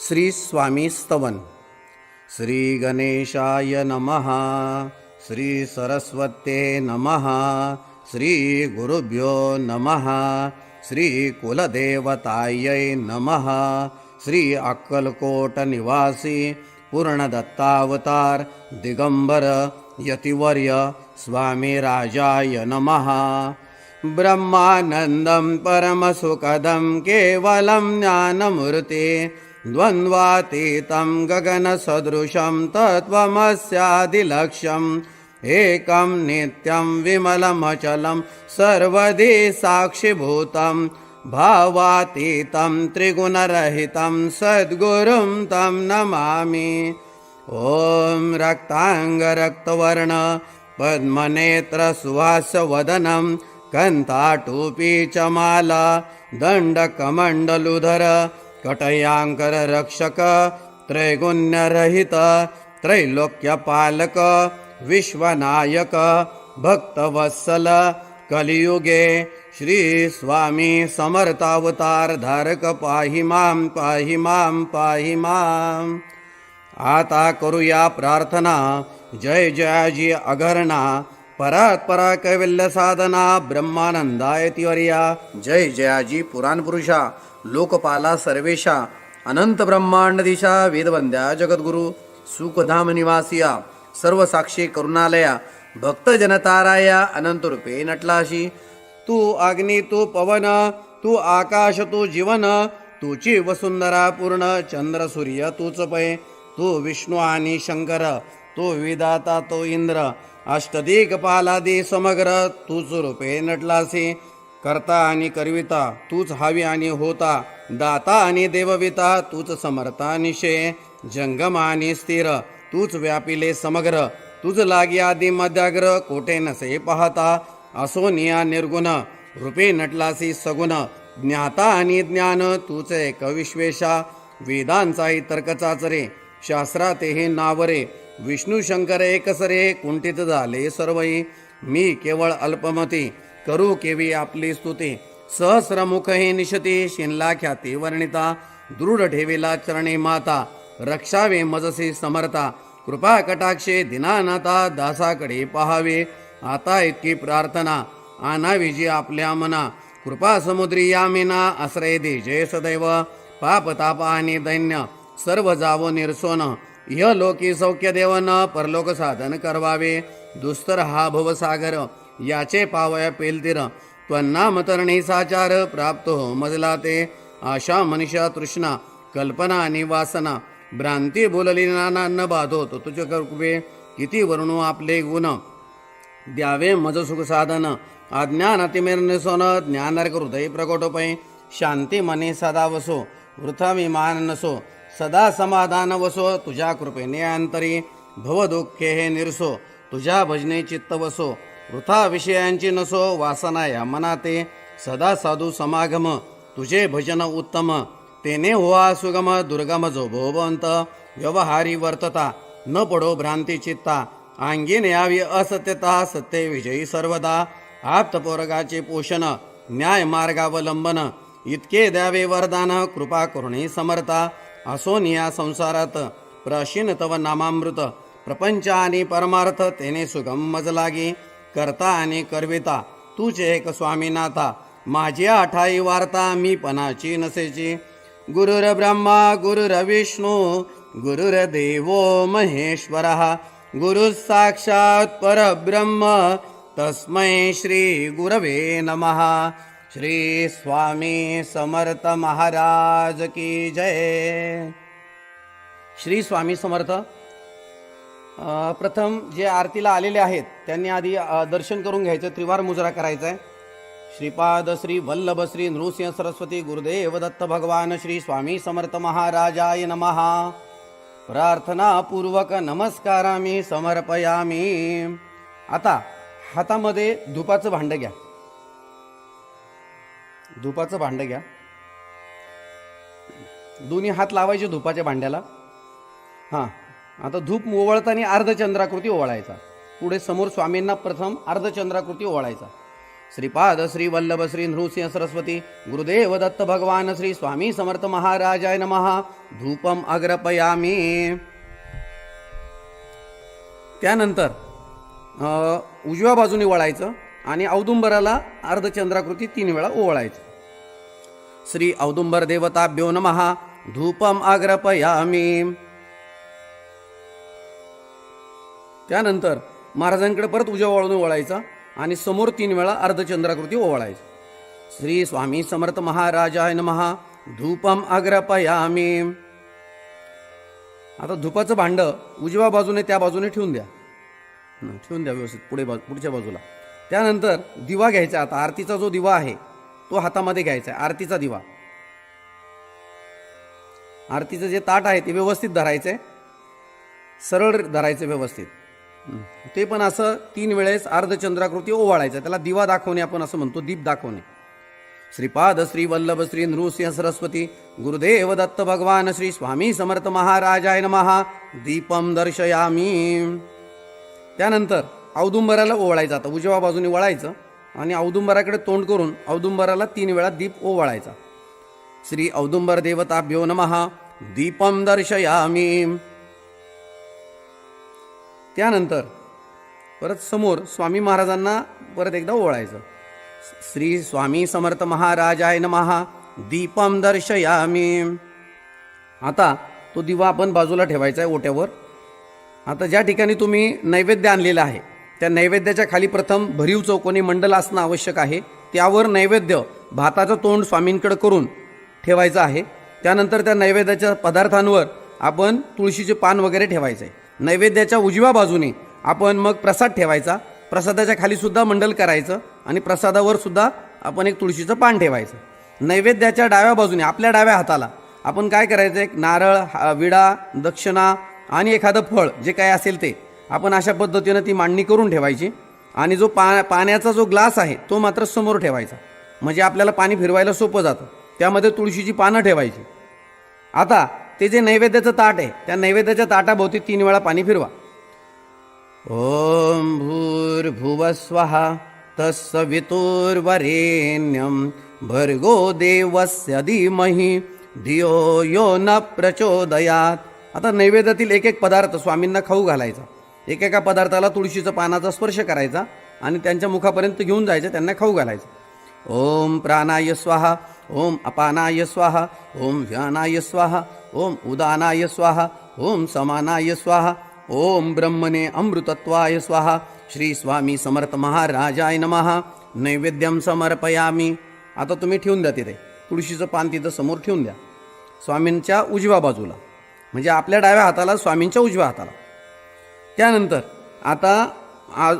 श्री स्वामी स्तवन. श्री गणेशाय नमः. श्री सरस्वत्ये नमः. श्री गुरुभ्यो नमः. श्री कुलदेवतायै नमः. श्री अक्कलकोट निवासी पूर्णदत्तावतार दिगंबर यतिवर्य स्वामी राजाय नमः. ब्रह्मानंदं परमसुखदं केवलं ज्ञानमूर्ति द्वन्द्वातीतं गगनसदृशं तत्त्वमस्यादिलक्ष्यम् एकं नित्यं विमलमचलं सर्वदि साक्षिभूतं भावातीतं त्रिगुणरहितं सद्गुरुं तं नमामि. ॐ रक्ताङ्गरक्तवर्ण पद्मनेत्र सुहासवदनं कन्ताटूपी च माला दण्डकमण्डलुधर कटयांकर रक्षक त्रैगुण्यरहित त्रैलोक्यपालक विश्वनायक भक्तवत्सल कलियुगे श्री स्वामी समर्थावतार धारक पाहि मां पाहि मां पाहि मां. आता करूया प्रार्थना. जय जयाजी अघरणा परात्परा कैवल्य साधना ब्रह्मानंदायतिवर्या. जय जयाजी पुराण पुरुषा लोकपाला सर्वेशा अनंत ब्रह्मांड दिशा वेदवंद्या जगद्गुरु सुखधाम निवासिया सर्व साक्षी करुणालया भक्त जनताराया अनंत रूपे नटलाशी. तू अग्नी तू पवन तू आकाश तू जीवन तुची वसुंधरा पूर्ण चंद्र सूर्य तूच पै. तू विष्णू आणि शंकर तू विधाता तो इंद्र अष्टदिक्पालादी समग्र तूच रूपे नटलासी. करता आणि करविता तूच हावी आणि होता दाता आणि देवविता तूच समर्था निशे जंगम आणि स्थिर तूच व्यापिले समग्र तुझ लागी आदी मध्याग्र कोठे नसे पाहता असोनिया निर्गुण रूपे नटलासी सगुण ज्ञाता आणि ज्ञान तूच एक विश्वेशा वेदांचाही तर्क चाचरे शास्त्रातेही नावरे विष्णू शंकर एकसरे कुंठित झाले सर्वही. मी केवळ अल्पमती करू केवी आपली स्तुती सहस्रमुख हे निशती शिनला ख्याती वर्णिता दृढ ठेवेला चरणे माता रक्षावे मजसी समर्था कृपा कटाक्षे दिनानाथा दासाकडे पहावे. आता इतकी प्रार्थना आणावी जी आपल्या मना कृपा समुद्री यामिना आश्रय दे जय सदैव. पाप ताप आणि दैन्य सर्व जावो निरसोन इह लोकी सौख्य देवन परलोक साधन करवावे. दुस्तर हा भवसागर याचे पावया पेलतीर त्वन्नाम तरणी साचार प्राप्त हो मजला ते. आशा मनीषा तृष्णा कल्पना आणि वासना भ्रांती बोलली नाना न बाधो तो तुझे कृपे किती वर्णू आपले गुण द्यावे मज सुख साधन अज्ञान अतिमेरनिसोन ज्ञानर्क हृदय प्रकोटोपै. शांती मने सदा वसो वृथा विमान नसो सदा समाधान वसो तुझ्या कृपेने अंतरी भवदुःखे हे निरसो तुझ्या भजने चित्त वसो वृथा विषयांची नसो वासना या मनाते सदा साधू समागम तुझे भजन उत्तम तेने होआ सुगम दुर्गम जो भोवंत व्यवहारी वर्तता न पडो भ्रांती चित्ता अंगीन यावी असत्यता सत्य विजयी सर्वदा. आप्तपोरगाचे पोषण न्याय मार्गावलंबन इतके द्यावे वरदान कृपा करुणे समर्था. असोनिया संसारात प्राशीन तव नामामृत प्रपंच आणि परमार्थ तेने सुगम मज लागी. करता आणि करविता तूच एक स्वामीनाथा माझी आठाई वार्ता मी पणाची नसेची. गुरुर ब्रह्मा गुरुर विष्णू गुरुर्देवो महेश्वरः गुरु साक्षात परब्रह्म तस्मै श्री गुरवे नमः. श्री स्वामी समर्थ महाराज की जय. श्री स्वामी समर्थ. प्रथम जे आरतीला आलेले आहेत त्यांनी आधी दर्शन करून घ्यायचं. त्रिवार मुजरा करायचा आहे. श्रीपाद श्री वल्लभ श्री नृसिंह सरस्वती गुरुदेव दत्त भगवान श्री स्वामी समर्थ महाराजाय नमः. प्रार्थना पूर्वक नमस्कारामी समर्पयामी. आता हातामध्ये धुपाचं भांड घ्या. धुपाचं भांड घ्या. दोन्ही हात लावायचे धुपाच्या भांड्याला. हां, आता धूप ओवाळताना अर्धचंद्राकृती ओवाळायचा. पुढे समोर स्वामींना प्रथम अर्धचंद्राकृती ओवाळायचा. श्रीपाद श्री वल्लभ श्री नृसिंह सरस्वती गुरुदेव दत्त भगवान श्री स्वामी समर्थ महाराजाय नमः. धूपम अग्रपयामी. त्यानंतर उजव्या बाजूने वळायचं आणि औदुंबराला अर्धचंद्राकृती 3 वेळा ओवाळायचं. श्री औदुंबर देवताभ्यो नमः. धूपम अग्रपयामी. त्यानंतर महाराजांकडे परत उजव्या बाजूने वळायचा आणि समोर 3 वेळा अर्धचंद्राकृती ओवाळायचं. श्री स्वामी समर्थ महाराजाय नमः. धूपम अग्रपयामी. आता धुपाचं भांड उजव्या बाजूने त्या बाजूने ठेवून द्या. व्यवस्थित पुढच्या बाजूला. त्यानंतर दिवा घ्यायचा. आता आरतीचा जो दिवा आहे तो हातामध्ये घ्यायचा आहे. आरतीचा दिवा. आरतीचं जे ताट आहे ते व्यवस्थित धरायचंय. सरळ धरायचं व्यवस्थित. ते पण असं 3 वेळेस अर्धचंद्राकृती ओवाळायचं. त्याला दिवा दाखवणे आपण असं म्हणतो, दीप दाखवणे. श्रीपाद श्री वल्लभ श्री नृसिंह सरस्वती गुरुदेव दत्त भगवान श्री स्वामी समर्थ महाराजाय नमः. दीपम दर्शयामी. त्यानंतर औदुंबराला ओवाळायचं. आता उजव्या बाजूने वळायचं आणि औदुंबराकडे तोंड करून औदुंबराला 3 वेळा दीप ओवाळायचा. श्री औदुंबर देवताभ्यो नमः. दीपम दर्शयामी. त्यानंतर परत समोर स्वामी महाराजांना परत एकदा ओवाळायचं. श्री स्वामी समर्थ महाराजाय नमः. दीपम दर्शयामी. आता तो दिवा आपण बाजूला ठेवायचा आहे ओट्यावर. आता ज्या ठिकाणी तुम्ही नैवेद्य आणलेला आहे त्या नैवेद्याच्या खाली प्रथम भरीव चौकोनी मंडल असणं आवश्यक आहे. त्यावर नैवेद्य भाताचं तोंड स्वामींकडे करून ठेवायचं आहे. त्यानंतर त्या नैवेद्याच्या पदार्थांवर आपण तुळशीचे पान वगैरे ठेवायचं आहे. नैवेद्याच्या उजव्या बाजूने आपण मग प्रसाद ठेवायचा. प्रसादाच्या खाली सुद्धा मंडल करायचं आणि प्रसादावर सुद्धा आपण एक तुळशीचं पान ठेवायचं. नैवेद्याच्या डाव्या बाजूने आपल्या डाव्या हाताला आपण काय करायचं, एक नारळ, विडा, दक्षिणा आणि एखादं फळ जे काय असेल ते आपण अशा पद्धतीनं ती मांडणी करून ठेवायची. आणि जो पाण्याचा जो ग्लास आहे तो मात्र समोर ठेवायचा, म्हणजे आपल्याला पाणी फिरवायला सोपं जातं. त्यामध्ये तुळशीची पानं ठेवायची. आता ते जे नैवेद्याचं ताट आहे त्या नैवेद्याच्या ताटाभोवती 3 वेळा पाणी फिरवा. ओम भूर्भुवः स्वः तत्सवितुर्वरेण्यं भर्गो देवस्य धीमहि धियो यो न प्रचोदयात. आता नैवेद्यातील एक एक पदार्थ स्वामींना खाऊ घालायचा. एकेका पदार्थाला तुळशीचं पानाचा स्पर्श करायचा आणि त्यांच्या मुखापर्यंत घेऊन जायचं, त्यांना खाऊ घालायचं. ओम प्राणाय स्वाहा. ओम अपानाय स्वाहा. ओम व्यानाय स्वाहा. ओम उदानाय स्वाहा. ओम समानाय स्वाहा. ओम ब्रह्मणे अमृतत्वाय स्वाहा. श्री स्वामी समर्थ महाराजाय नमः. नैवेद्यम समर्पयामी. आता तुम्ही ठेवून द्या तिथे तुळशीचं पान, तिथं समोर ठेवून द्या स्वामींच्या उजव्या बाजूला, म्हणजे आपल्या डाव्या हाताला स्वामींच्या उजव्या हाताला. त्यानंतर आता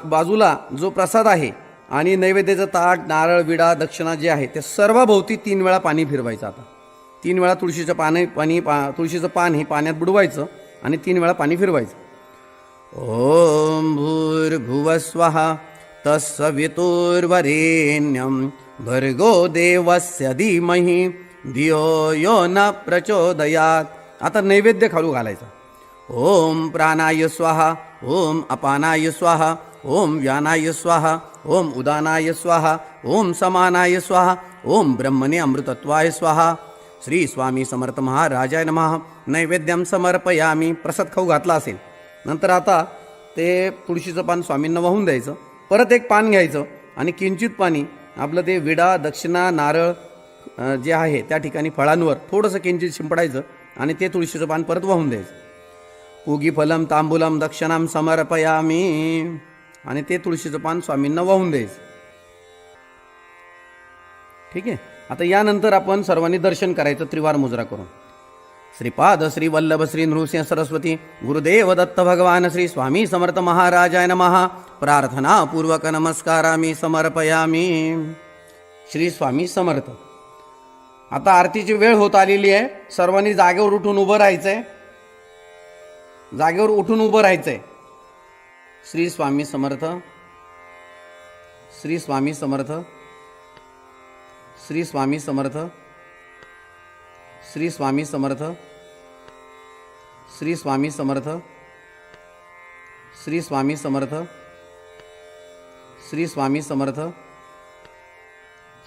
बाजूला जो प्रसाद आहे आणि नैवेद्याचं ताट, नारळ, विडा, दक्षिणा जे आहे ते सर्वाभोवती 3 वेळा पाणी फिरवायचं. आता 3 वेळा तुळशीचं तुळशीचं पान हे पाण्यात बुडवायचं आणि 3 वेळा पाणी फिरवायचं. ओम भूर्भुवः स्वः तत्सवितुर्वरेण्यं भर्गो देवस्य धीमहि धियो यो न प्रचोदयात. आता नैवेद्य खालू घालायचा. ओम प्राणाय स्वाहा. ओम अपानाय स्वाहा. ओम व्यानाय स्वाहा. ओम उदानाय स्वाहा. ओम समानाय स्वाहा. ओम ब्रह्मणे अमृतत्वाय स्वाहा. श्री स्वामी समर्थ महाराजाय नमः. नैवेद्यम समर्पयामी. प्रसाद खाऊ घातला असेल नंतर आता ते तुळशीचं पान स्वामींना वाहून द्यायचं. परत एक पान घ्यायचं आणि किंचित पाणी आपलं ते विडा, दक्षिणा, नारळ जे आहे त्या ठिकाणी फळांवर थोडंसं किंचित शिंपडायचं आणि ते तुळशीचं पान परत वाहून द्यायचं. पूगी फलम तांबूलम दक्षिणाम समर्पयामी. आणि ते तुळशीचं पान स्वामींना वाहून द्यायचं. ठीक आहे. आता यानंतर आपण सर्वांनी दर्शन करायचं त्रिवार मुजरा करून. श्रीपाद श्री वल्लभ श्री नृसिंह सरस्वती गुरुदेव दत्त भगवान श्री स्वामी समर्थ महाराजाय नमः. प्रार्थना पूर्वक नमस्कारामी समर्पयामी. श्री स्वामी समर्थ. आता आरतीची वेळ होत आलेली आहे. सर्वांनी जागेवर उठून उभं राहायचंय. जागेवर उठून उभं राहायचंय. श्री स्वामी समर्थ. श्री स्वामी समर्थ. श्री स्वामी समर्थ. श्री स्वामी समर्थ. श्री स्वामी समर्थ. श्री स्वामी समर्थ. श्री स्वामी समर्थ.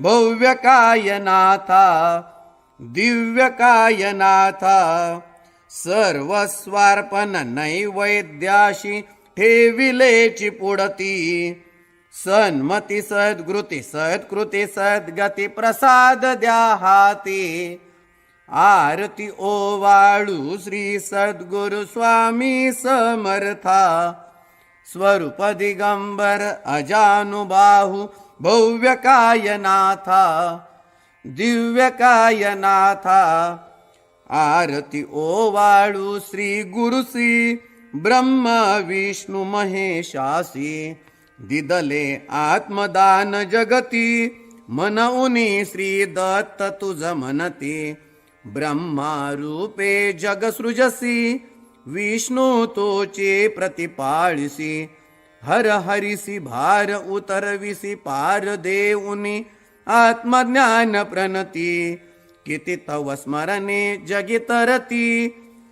भव्यकायनाथा दिव्यकायनाथा सर्वस्वार्पण नैवेद्याशी ठेविलेची पुढती सन्मती सद्गृती सत्कृती सद्गती प्रसाद द्या हाती आरती ओवाळू श्री सद्गुरु स्वामी समर्था स्वरूप दिगंबर अजानुबाहू भव्यकायनाथा दिव्यकायनाथा आरती ओवाळू श्री गुरुसी ब्रह्म विष्णु महेशासी दिदले आत्मदान जगती मनउनी श्री दत्त तुझ म्हणती ब्रह्मा रूपे जग सृजसी विष्णू तोचे प्रतिपाळिसी हर हरिसी भार उतरविसी पार देऊनी आत्मज्ञान प्रणती किती तव स्मरणे जगी तरती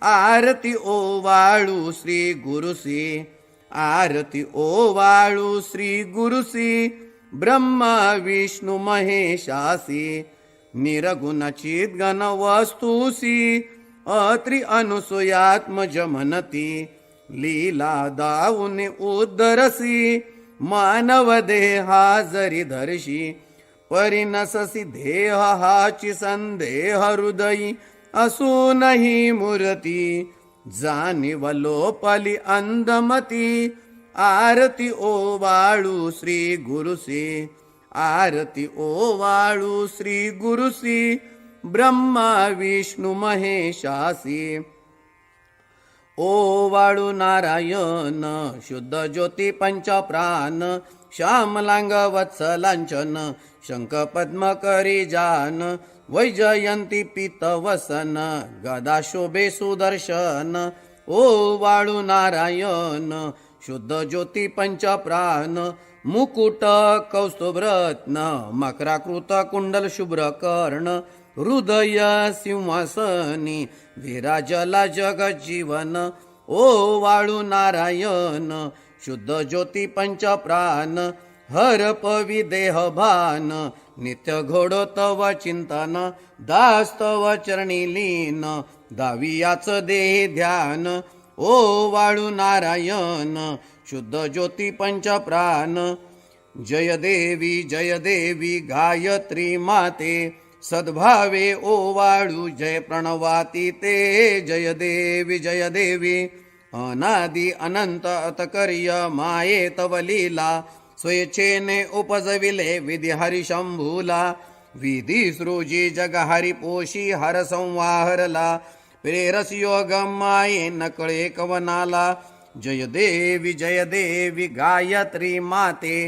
आरती ओवाळू श्री गुरुसी आरती ओवाळू श्री गुरुसी ब्रह्मा विष्णु महेशासी निरगुण चिद्गण वस्तुसी अत्रि अनुसूयात्मज म्हणती लीला दाऊने उद्धरसी मानव देहा जरी धरशी परिनससी देह हाची संदेह हृदयी असूनही मूर्ती जाणीव लोपली अंधमती आरती ओवाळू श्री गुरुसी आरती ओवाळू श्री गुरुसी ब्रह्मा विष्णु महेशासी ओवाळू नारायण शुद्ध ज्योती पंच प्राण श्यामलांग वत्सलांचन शंख पद्म करी जान वैजयंती पीतवसन गदा शोभे सुदर्शन ओवाळू नारायण शुद्ध ज्योती पंच प्राण मुकुट कौस्तुभरत्न मकराकृत कुंडल शुभ्र कर्ण हृदय सिंहासनी विराजला जगजीवन ओवाळू नारायण शुद्ध ज्योती पंच प्राण हर पवी देह भान नित्य घोडो तव चिंतन दास्तव चरणी लीन दावियाच देह ध्यान ओवाळू नारायण शुद्ध ज्योती पंच प्राण जय देवी गायत्री माते सद्भावे ओवाळू जय प्रणवाती ते जय देवी अनादि अनंत अतकर्य माये तव लीला स्वेच्छेने उपजविले विधी हरी शंभूला विधी सृजी जग हरी पोशी हर संवाहरला प्रेरस योग माये नकळे कवनाला जय देवी गायत्री माते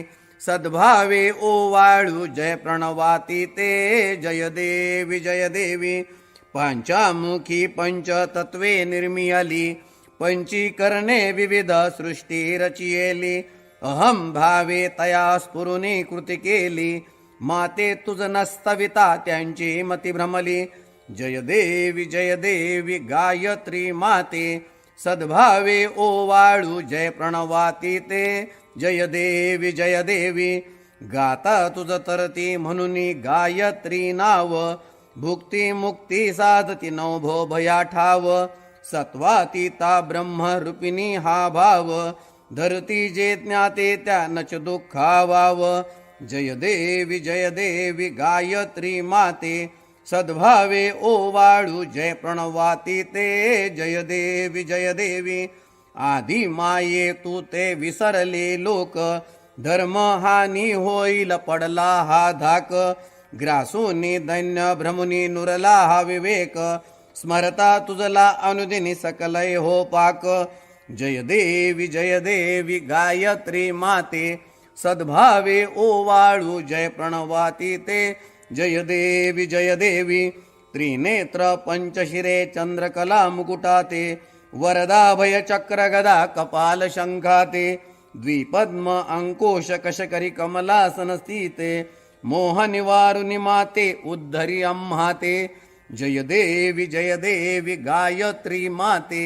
सद्भावे ओवाळू जय प्रणवाती ते जय देवी पंचामुखी पंचतत्वे निर्मियली पंचीकरणे विविध सृष्टी रचियेली अहम भावे तया स्फुरुनी कृती केली माते तुझ नस्तविता त्यांची मती भ्रमली जय देवी गायत्री माते सद्भावे ओवाळू जय प्रणवाती ते जय देवी गाता तुझ तरती म्हणून गायत्री नाव भुक्ती मुक्ती साधती नवभो भया ठाव सत्वातीता ब्रह्मरूपिणी हा भाव धरती जे ज्ञाते त्यानच दुःखावाव जय देवी गायत्री माते सद्भावे ओवाळू जय प्रणवाती ते जय देवी आधी माये तू ते विसरले लोक धर्म हानी होईल पडला हा धाक ग्रासूनी दैन्य भ्रमुनी नुरला हा विवेक स्मरता तुझला अनुदिनी सकलय हो पाक जय देवी गायत्री माते सद्भावे ओवाळू जय प्रणवाती ते जय देवी त्रिनेत्र पंचशिरे चंद्रकला मुकुटाते वरदाभय चक्र गदा कपाल शंखाते द्विपद्म अंकोश कशकरी कमलासन स्थिते मोह निवारुनि माते उद्धरी अम्हाते जय देवी गायत्री माते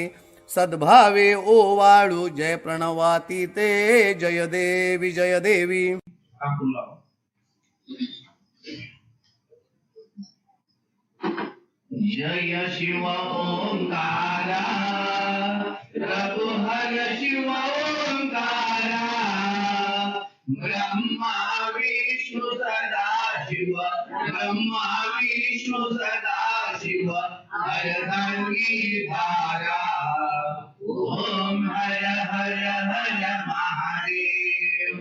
सद्भावे ओवाळू जय प्रणवाती ते जय देवी जय शिव ओंकारा प्रभु हर शिव ओंकारा ब्रह्मा विष्णु सदा शिव ब्रह्मा विष्णु सदा शिव हरधर्मी धारा ओम हर हर हर महादेव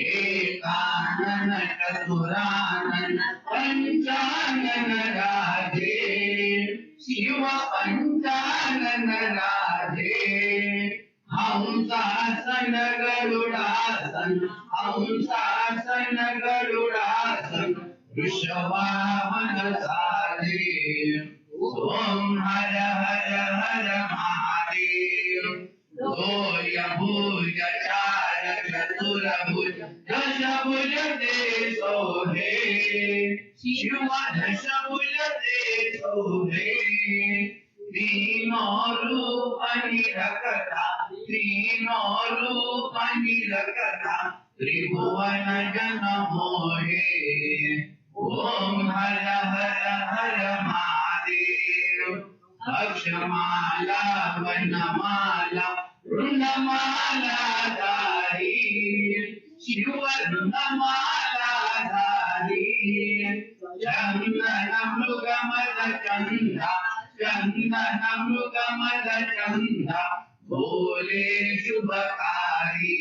एकानन चतुरानन पंचानन राधे शिव पंचानन राधे हंसासन गरुडासन हंसासन गरुडासन वृषवाहन साधे ओम हर हर हर महादेव भूय भूय चार चतुर्भुज दशभुज ते सोहे शिव दशभुज ते सोहे तीनों रूप निरखता तीनों रूप निरखता त्रिभुवन जन मोहे ओम हर हर हर महादेव अक्षमाला वनमाला वृंदमाला धारी शिव वृंदमाला धारी चंदन मृगमद चंदा चंदन मृगमद चंदा भोले शुभकारी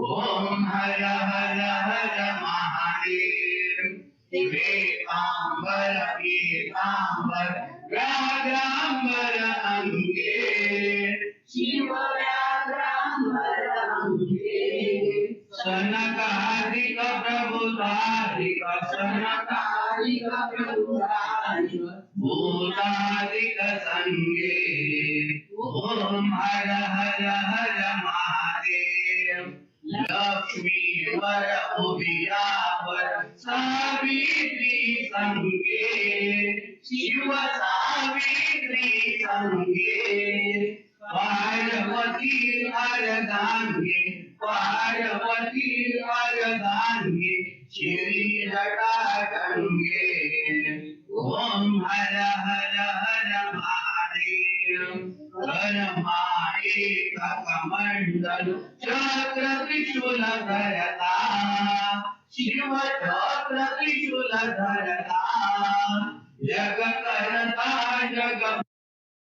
ओम हर हर हर महादेव पीतांबर पीतांबर व्याघ्रांबर अंगे शिव व्याघ्रांबर अंगे सनकादिक प्रभुतादिक सनकादिक प्रभुतादिक भूतादिक संगे ओम हर हर हर महादेव लक्ष्मी वर उभियावर सावित्री संगे शिव सावित्री संगे पार्वती अर्धांगे पार्वती अर्धांगे श्री जटा गंगे ओम हर हर हर महादेव ब्रह्मा एक कमंडल चक्र त्रिशूल धरता शिव चक्र त्रिशूल धरता जग करता जग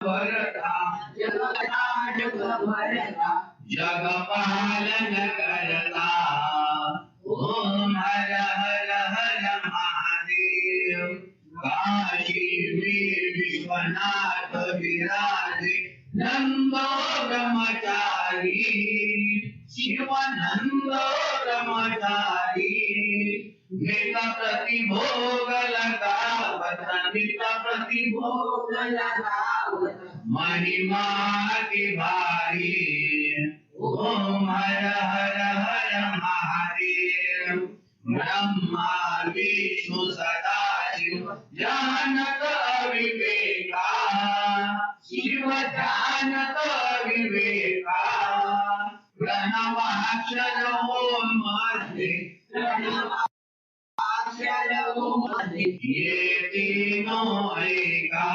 भरता जग भरता जग पालन करता ओम हर हर हर महादेव काशी में विश्वनाथ विराजे नंदो ब्रह्मचारी शिव नंदो ब्रह्मचारी नित प्रतिभोग लगावत नित प्रतिभोग लगावत महिमा की भारी ओम हर हर हर महादेव ब्रह्मा विष्णु सदा शिव जानत अविवेका शिव जानत अविवेका प्रणवाक्षर ओम मध्ये प्रणवाक्षर ओम मध्ये ये तीनों एका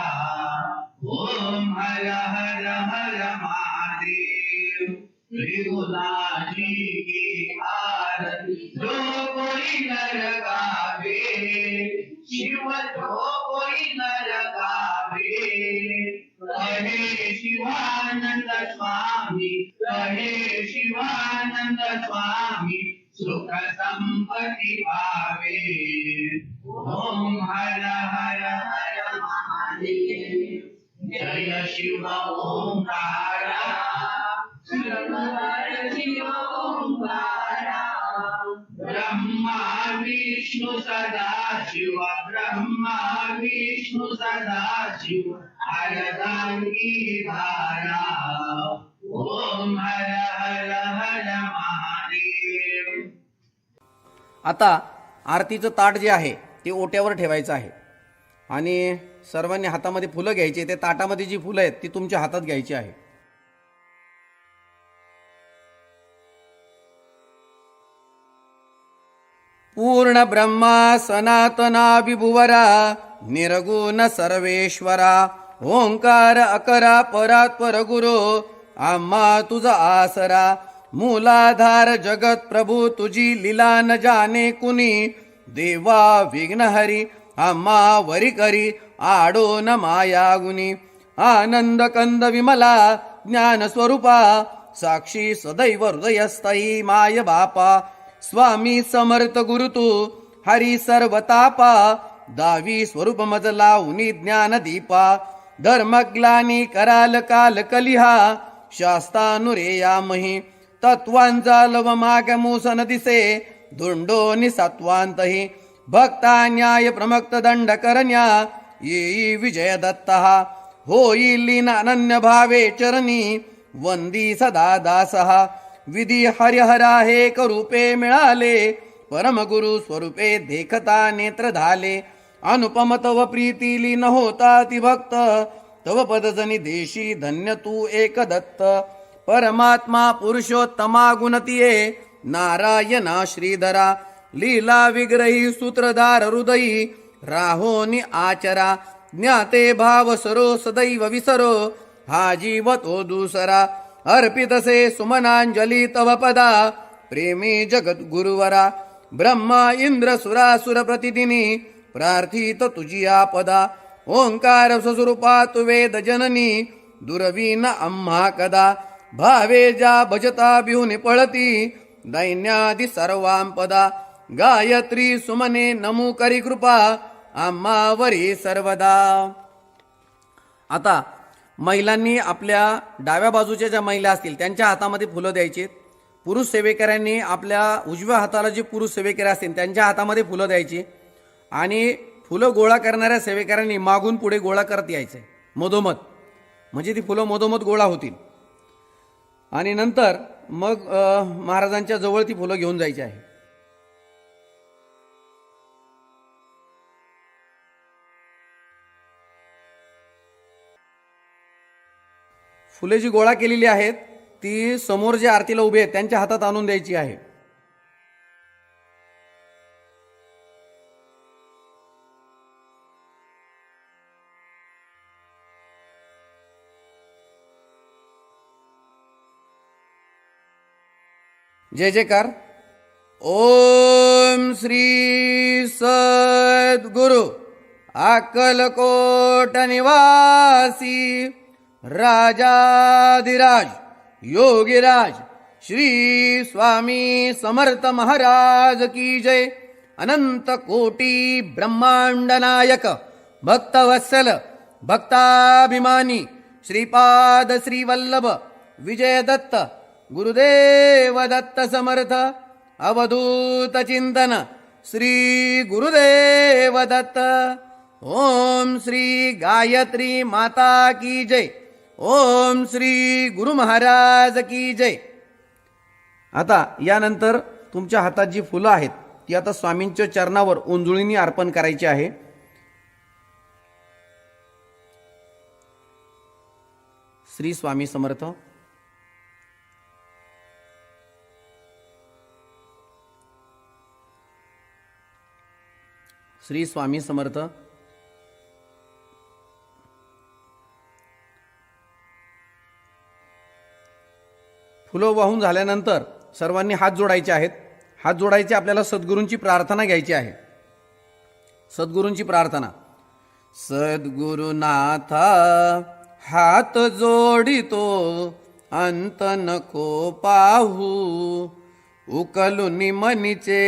ओम हर हर हर महादेव त्रिभुवनाजी की आरती जो कोई नर गावे शिव जो कोई नर गावे कहे शिवानंद स्वामी कहे शिवानंद स्वामी सुख संपत्ति पावे ओम हर हर हर महादेव जय शिव ओंकारा शिव ओंकारा ब्रह्मा विष्णु सदा शिव ब्रह्मा विष्णु सदा शिव अर्धांगी धारा ओम हर हर हर महादेव आता आरतीचं ताट जे आहे ते ओट्यावर ठेवायचं आहे आणि सर्वांनी हातामध्ये फुलं घ्यायची. ते ताटामध्ये जी फुलं आहेत ती तुमच्या हातात घ्यायची आहे. पूर्ण ब्रह्मा सनातना विभुवरा निर्गुण सर्वेश्वरा ओंकार अकरा परात्पर गुरु आम्हा तुझा आसरा मूलाधार जगत प्रभू तुझी लीला न जाणे कुणी देवा विघ्नहरी आम्हा वरी करी आडो न माया गुणी आनंद कंद विमला ज्ञान स्वरूपा साक्षी सदैव हृदयस्थई माय बापा स्वामी समर्थ गुरु तू हरी सर्वतापा दावी स्वरूप मजला उनी ज्ञान दीपा धर्मग्लानी कराल काल कलिहा शास्तानुरेयामही तत्वांचा लव माग मूसन दिसे धुंडोनी सत्वांतही भक्ता न्याय प्रमक्त दंड करण्या येई विजय दत्तः होईल अनन्य भावे चरणी वंदी सदा दासः विधी हरिहरा हे रूपे मिळाले परमगुरु स्वरूपे देखता नेत्र झाले अनुपम तव प्रीती लीन होता ती भक्त तव पदजनी देशी धन्य तू एक दत्त परमात्मा पुरुषोत्तमा गुणतिये नारायणा श्रीधरा लीला विग्रही सूत्रधार हृदयी राहोनी आचरा ज्ञाते भाव सरो सदैव विसरो हा जीव तो दुसरा अर्पितसे सुमनांजली तव पदा प्रेमी जगत गुरुवरा ब्रह्मा इंद्र सुरासुर प्रतिदिनी प्रार्थित तुझी आपदा ओंकार स्वस्वरूपा तु वेद जननी दुर्वीन आम्हा कदा भावे जा भजता बिहुनी पळती दैन्यादि सर्वांपदा गायत्री सुमने नमू करी कृपा आम्हावरी सर्वदा. आता महिलांनी आपल्या डाव्या बाजूच्या ज्या महिला असतील त्यांच्या हातामध्ये फुलं द्यायची. पुरुष सेवेकऱ्यांनी आपल्या उजव्या हाताला जे पुरुष सेवेकरी असतील त्यांच्या हातामध्ये फुलं द्यायची आणि फुलं गोळा करणाऱ्या सेवेकऱ्यांनी मागून पुढे गोळा करत यायचे मधोमध, म्हणजे ती फुलं मधोमध गोळा होतील आणि नंतर मग महाराजांच्या जवळ ती फुलं घेऊन जायची आहे. फुले जी गोळा केलेली आहेत ती समोर जे आरतीला उभे आहेत त्यांच्या हातात आणून द्यायची आहे. जय जयकार. ओम श्री सद्गुरु अक्कलकोट निवासी राजाधिराज योगीराज श्री स्वामी समर्थ महाराज की जय. अनंत कोटी ब्रह्मांड नायक भक्तवत्सल भक्ताभिमानी श्रीपाद श्रीवल्लभ विजय दत्त गुरुदेव दत्त समर्थ अवधूत चिंतन श्री गुरुदेव दत्त. ओम श्री गायत्री माता की जय. ओम श्री गुरु महाराज की जय. आता यानंतर तुमच्या हातात जी फुलं आहेत ती आता स्वामींच्या चरणावर ओंजळीने अर्पण करायची आहे. श्री स्वामी समर्थ. श्री स्वामी समर्थ. फुलं वाहून झाल्यानंतर सर्वांनी हात जोडायचे आहेत. हात जोडायचे, आपल्याला सद्गुरूंची प्रार्थना घ्यायची आहे. सद्गुरूंची प्रार्थना. सद्गुरुनाथा हात जोडितो अंत नको पाहू उकलुनी मनीचे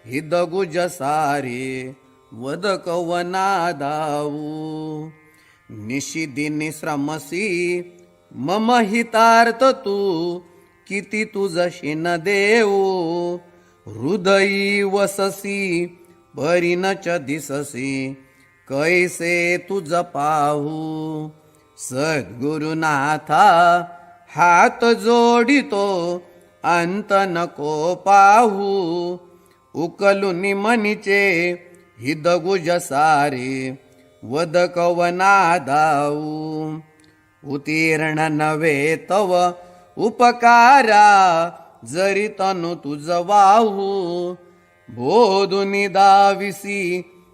हिदगुज सारे वद कवना दाऊ निशिदिनी श्रमसी मम हितार्थ तू किती तुझशी न देऊ हृदयी वससी परिणच दिससी कैसे तुझ पाहू सद्गुरुनाथा हात जोडितो अंत नको पाहू उकलुनी मनीचे हिदगुज सारे वद कवना दाऊ उत्तीर्ण नव्हे तव उपकारा जरी तनु तुझ वाहू बोधुनी दाविसी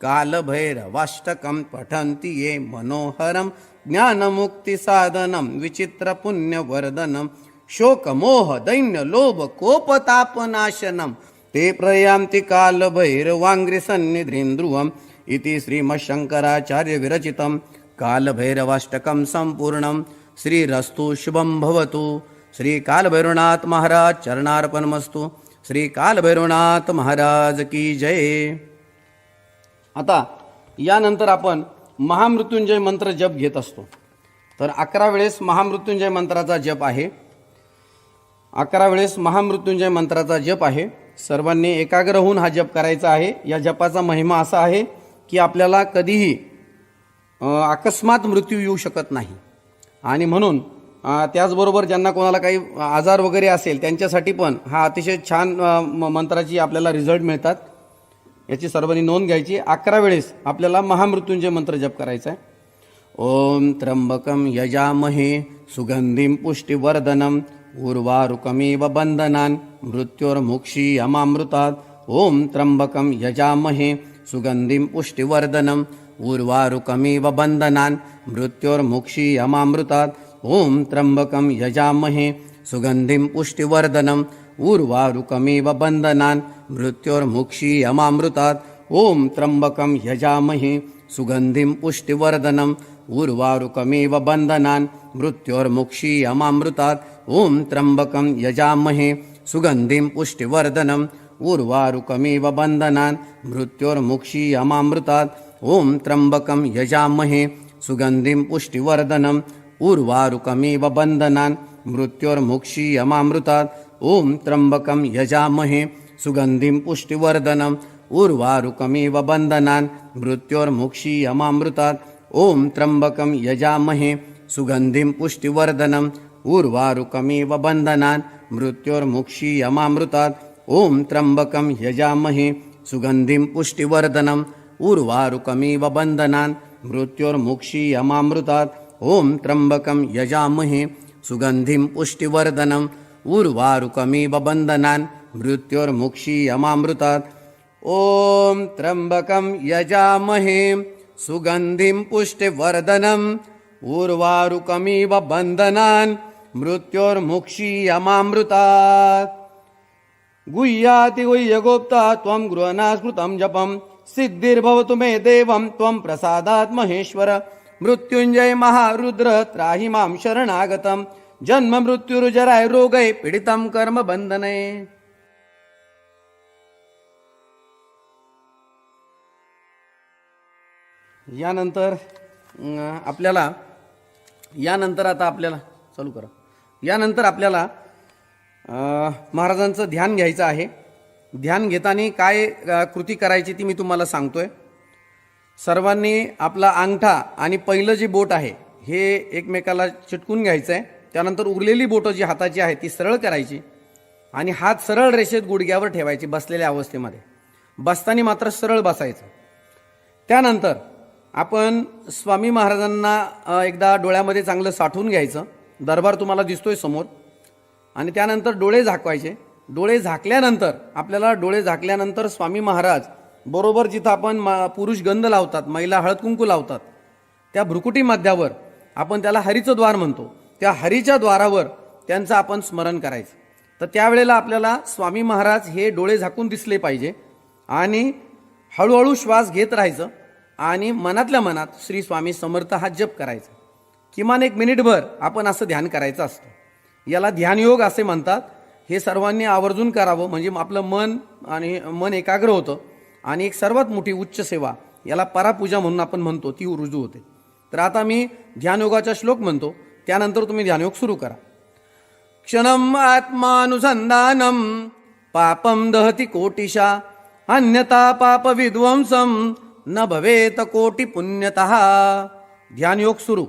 कालभैरवाष्टकं पठन्ति ये मनोहरं ज्ञानमुक्तिसाधनं विचित्रपुण्यवर्धनं शोकमोह दैन्य लोभ कोपतापनाशनं ते प्रयान्ति कालभैरवाङ्घ्रिसन्निधिं ध्रुवम् इति श्रीमच्छङ्कराचार्य विरचितं कालभैरवाष्टकं संपूर्णं। श्रीरस्तु शुभं भवतु। श्री कालभैरवनाथ महाराज चरणार्पणमस्तु। श्री कालभैरवनाथ महाराज की जय। आता यानंतर आपण महामृत्युंजय मंत्र जप घेत असतो। तर 11 वेळेस महामृत्युंजय मंत्राचा जप आहे। 11 वेळेस महामृत्युंजय मंत्राचा जप आहे। सर्वांनी एकाग्र होऊन हा जप करायचा आहे। या जपाचा महिमा असा आहे की आपल्याला कधीही अकस्मात मृत्यू येऊ शकत नाही आणि म्हणून त्याचबरोबर ज्यांना कोणाला काही आजार वगैरे असेल त्यांच्यासाठी पण हा अतिशय छान मंत्राची आपल्याला रिझल्ट मिळतात। याची सर्वांनी नोंद घ्यायची। 11 वेळेस आपल्याला महामृत्युंजय मंत्र जप करायचा आहे। ओम त्र्यंबकं यजामहे सुगंधिं पुष्टिवर्धनम् उर्वारुकमिव बन्धनान् मृत्योर्मुक्षीयमामृतात्। ओम त्र्यंबकं यजामहे सुगंधिं पुष्टिवर्धनम् उर्वारुकमिव बन्धनान् मृत्योर्मुक्षीयमामृतात्। ओम त्र्यंबकं यजामहे सुगंधिं पुष्टिवर्धनम् उर्वारुकमिव बन्धनान् मृत्योर्मुक्षीयमामृतात्। ओम त्र्यंबकं यजामहे सुगंधिं पुष्टिवर्धनम् उर्वारुकमिव बन्धनान् मृत्योर्मुक्षीयमामृतात्। ओम त्र्यंबकं यजामहे सुगंधिं पुष्टिवर्धनम् उर्वारुकमिव बन्धनान् मृत्योर्मुक्षीयमामृतात्। ओम त्र्यंबकं यजामहे सुगंधिं पुष्टिवर्धनम् उर्वारुकमिव बन्धनान् मृत्योर्मुक्षीयमामृतात्। ओम त्र्यंबकं यजामहे सुगंधिं पुष्टिवर्धनम् उर्वारुकमिव बन्धनान् मृत्योर्मुक्षीयमामृतात्। ओम त्र्यंबकं यजामहे सुगंधिं पुष्टिवर्धनम् उर्वारुकमिव बन्धनान् मृत्योर्मुक्षीयमामृतात्। ओम त्र्यंबकं यजामहे सुगंधिं पुष्टिवर्धनम् उर्वारुकमिव बन्धनान् मृत्योर्मुक्षीयमामृतात्। ओम त्र्यंबकं यजामहे सुगंधिं पुष्टिवर्धनम् उर्वारुकमिव बन्धनान् मृत्योर्मुक्षीयमामृतात्। ओम त्र्यंबकं यजामहे सुगंधिं पुष्टिवर्धनम् उर्वारुकमिव बन्धनान् मृत्योर्मुक्षीयमामृतात्। गुह्याति गुह्यगुप्ता त्वं गृहनास्मृतं जपं सिद्धिर्भवतु मे देवं त्वं प्रसादात् महेश्वर। मृत्युंजय महारुद्र त्राहि मां शरणागतं जन्म मृत्युर्जराय रोगै पीडितं कर्म बंधने। यानंतर आपल्याला महाराजांचं ध्यान घ्यायचं आहे। ध्यान घेताना काय कृती करायची ती मी तुम्हाला सांगतोय। सर्वांनी आपला अंगठा आणि पहिलं जे बोट आहे हे एकमेकाला चिटकून घ्यायचं आहे। त्यानंतर उरलेली बोटं जी हाताची आहे ती सरळ करायची आणि हात सरळ रेषेत गुडघ्यावर ठेवायची बसलेल्या अवस्थेमध्ये। बसताना मात्र सरळ बसायचं। त्यानंतर आपण स्वामी महाराजांना एकदा डोळ्यामध्ये चांगलं साठवून घ्यायचं। दरबार तुम्हाला दिसतोय समोर। आणि त्यानंतर डोळे झाकवायचे। डोळे झाकल्यानंतर आपल्याला स्वामी महाराज बरोबर जिथं आपण पुरुष गंध लावतात, महिला हळद कुंकू लावतात, त्या भ्रुकुटी मध्यावर आपण त्याला हरीचं द्वार म्हणतो, त्या हरीच्या द्वारावर त्यांचं आपण स्मरण करायचं। तर त्यावेळेला आपल्याला स्वामी महाराज हे डोळे झाकून दिसले पाहिजे आणि हळूहळू श्वास घेत राहायचं आणि मनातल्या मनात श्री स्वामी समर्थ हा जप करायचा। किमान 1 मिनिटभर आपण असं ध्यान करायचं असतं। याला ध्यानयोग असे म्हणतात। हे सर्वांनी आवर्जून करावं म्हणजे आपलं मन एकाग्र होतं आणि एक सर्वात मोठी उच्च सेवा याला परापूजा म्हणून आपण म्हणतो ती रुजू होते। तर आता मी ध्यानयोगाचा श्लोक म्हणतो, त्यानंतर तुम्ही ध्यानयोग सुरू करा। क्षणम आत्मानुसंधानम पापम दहति कोटिशा अन्यथा पाप विध्वंसम न भवेत कोटि पुण्यतः। ध्यानयोग सुरू।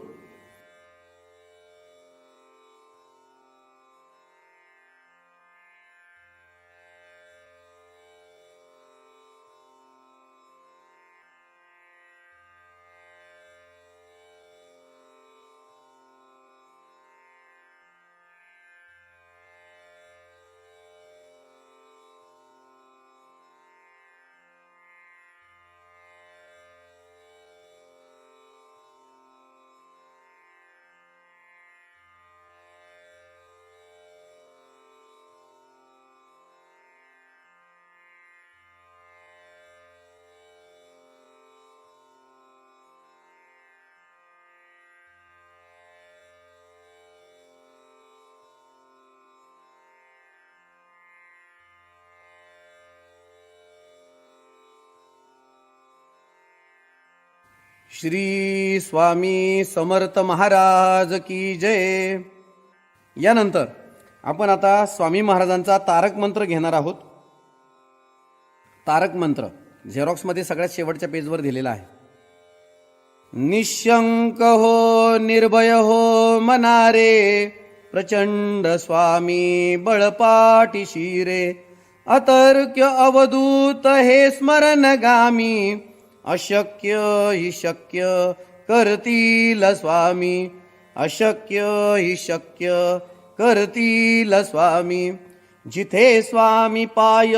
श्री स्वामी समर्थ महाराज की जय. यानंतर आपण आता स्वामी महाराजांचा तारक मंत्र घेणार आहोत. तारक मंत्र झेरॉक्समध्ये सगळ्यात शेवटच्या पेजवर दिलेला आहे. निशंक हो निर्भय हो मनारे, प्रचंड स्वामी बळपाटी शिरे, अतर्क्य अवधूत हे स्मरणगामी, अशक्य हि शक्य करतील स्वामी, अशक्य हि शक्य करतील स्वामी. जिथे स्वामी पाय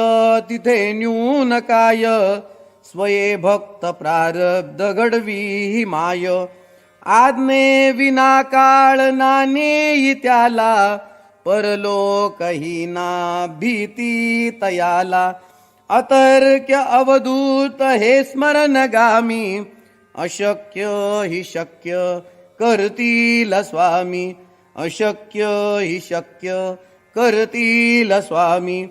तिथे न्यून काय, स्वये भक्त प्रारब्ध घडवी ही माय. आज्ञे विना काळ नाने त्याला, परलोकही ना भीती तयाला. अतर्क्य अवधूत हे स्मरणगामी, अशक्य हि शक्य करतील स्वामी, अशक्य हि शक्य करतील स्वामी.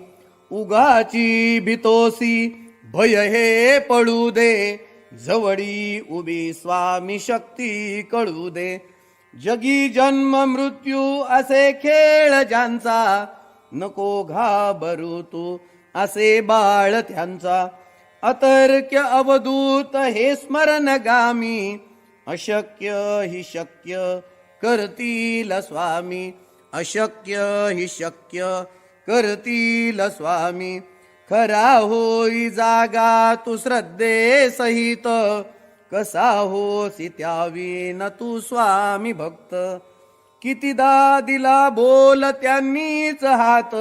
उगाची भीतोसी भय हे पळू दे, जवळी उभी स्वामी शक्ती कळू दे. जगी जन्म मृत्यू असे खेळ ज्यांचा, नको घाबरू तू असे बाळ त्यांचा. अतर्क्य अवधूत हे स्मरणगामी, अशक्य हि शक्य करतील स्वामी, अशक्य हि शक्य करतील स्वामी. खरा होई जागा तू श्रद्धे सहित, कसा होसी त्यावीन तू स्वामी भक्त. कितीदा दिला बोल त्यांनीच हात,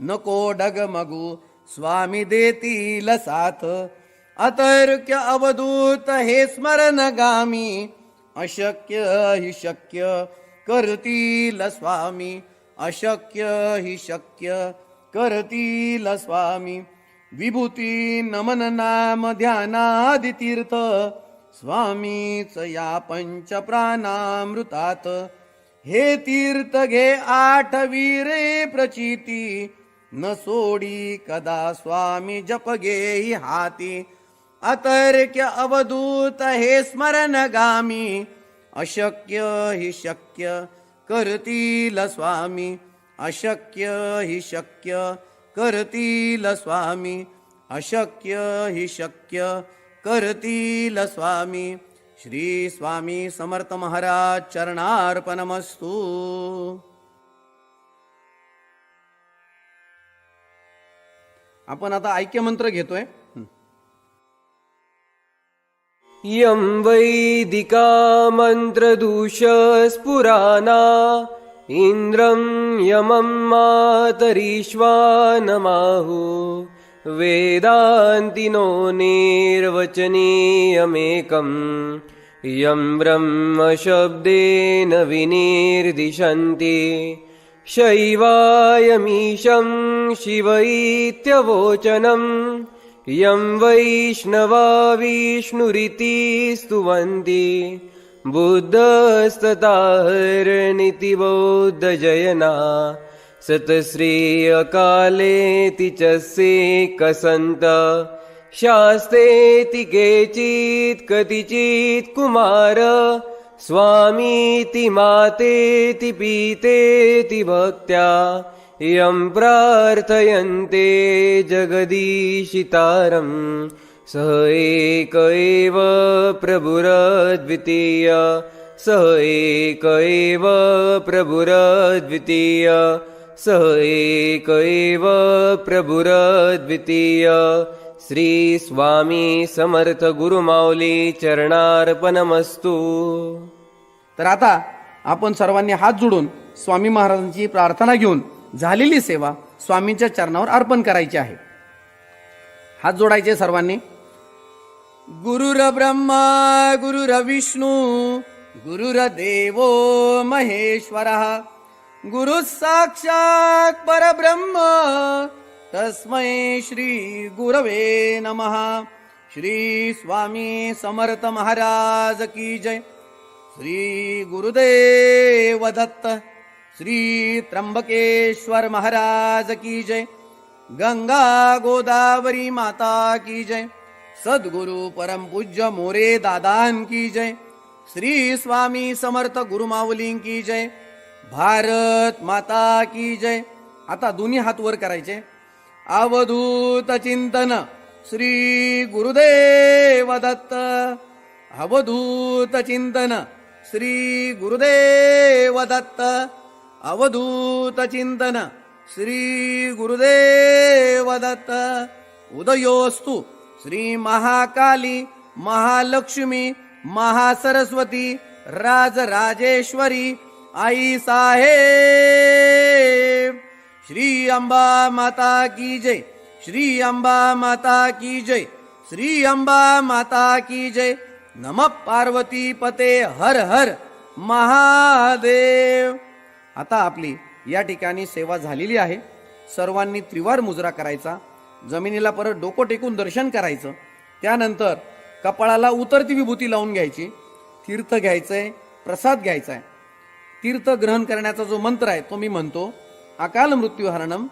नको डगमगू स्वामी देतील साथ. अतर्क्य अवधूत हे स्मरणगामी, अशक्य हि शक्य करतील स्वामी, अशक्य हि शक्य करतील स्वामी. विभूती नमन नाम ध्यानादि तीर्थ, स्वामीच या पंच प्राणामृतात. हे तीर्थ घे आठवीरे प्रचिती, न सोडी कदा स्वामी जप घेई हाती. अतर्क्य अवधूत हे स्मरणगामी, अशक्य हि शक्य करतील स्वामी, अशक्य हि शक्य करतील स्वामी, अशक्य हि शक्य करतील स्वामी. श्री स्वामी समर्थ महाराज चरणार्पणमस्तु. आपण आता ऐक्य मंत्र घेतोय. यं वैदिका मन्त्रदूषस्फुराना, इन्द्रं यमं मातरीश्वानमाहु. वेदान्तिनो निर्वचनीयमेकम्, यं ब्रह्मशब्देन विनिर्दिशन्ति. शैवायमीशं शिव इत्यवोचनम्, यं वैष्णवा विष्णुरिति स्तुवन्ति. बुद्धस्तताहरनिति बौद्धजयना, सतश्री अकालेति च सेकसन्त. शास्तेति केचित् कतिचित् कुमार, स्वामीति मातेति पीतेति भक्त्या. यं प्रार्थयन्ते जगदीशितारम्, सः एक एव प्रभुरद्वितीय, सः एक एव प्रभुरद्वितीय, सः एक एव प्रभुरद्वितीय. श्री स्वामी समर्थ गुरुमाऊली चरणार्पणमस्तु. तर आता आपण सर्वांनी हात जोडून स्वामी महाराजांची प्रार्थना घेऊन झालेली सेवा स्वामींच्या चरणावर अर्पण करायची आहे. हात जोडायचे सर्वांनी. गुरुर ब्रह्मा गुरुर विष्णू गुरुर्देवो महेश्वरः, गुरु साक्षात् परब्रह्म तस्मै श्री गुरवे नमः. श्री स्वामी समर्थ महाराज की जय. श्री गुरुदेव दत्त. श्री त्र्यंबकेश्वर महाराज की जय. गंगा गोदावरी माता की जय. सद्गुरु परम पूज्य मोरे दादान की जय. श्री स्वामी समर्थ गुरुमाऊली की जय. भारत माता की जय. आता दोन्ही हात वर करायचे. अवधूत चिंतन श्री गुरुदेव दत्त. अवधूत चिंतन श्री गुरुदेव दत्त. अवधूत चिंतन श्री गुरुदेव दत्त. उदयोस्तु श्री महाकाली महालक्ष्मी महासरस्वती राजराजेश्वरी आई साहेब. श्री अंबा माता की जय. श्री अंबा माता की जय. श्री अंबा माता की जय. नमः पार्वती पते हर हर महादेव. आता आपली या ठिकाणी सेवा झालेली आहे. सर्वांनी त्रिवार मुजरा करायचा. जमिनीला परत डोकं टेकून दर्शन करायचं. त्यानंतर कपाळाला उतरती विभूती लावून घ्यायची. तीर्थ घ्यायचंय, प्रसाद घ्यायचा आहे. तीर्थ ग्रहण करण्याचा जो मंत्र आहे तो मी म्हणतो. अकाल मृत्यूहरणम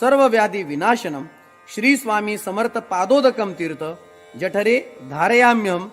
सर्व व्याधी विनाशनम श्री स्वामी समर्थ पादोदकम तीर्थ जठरे धारयाम्यम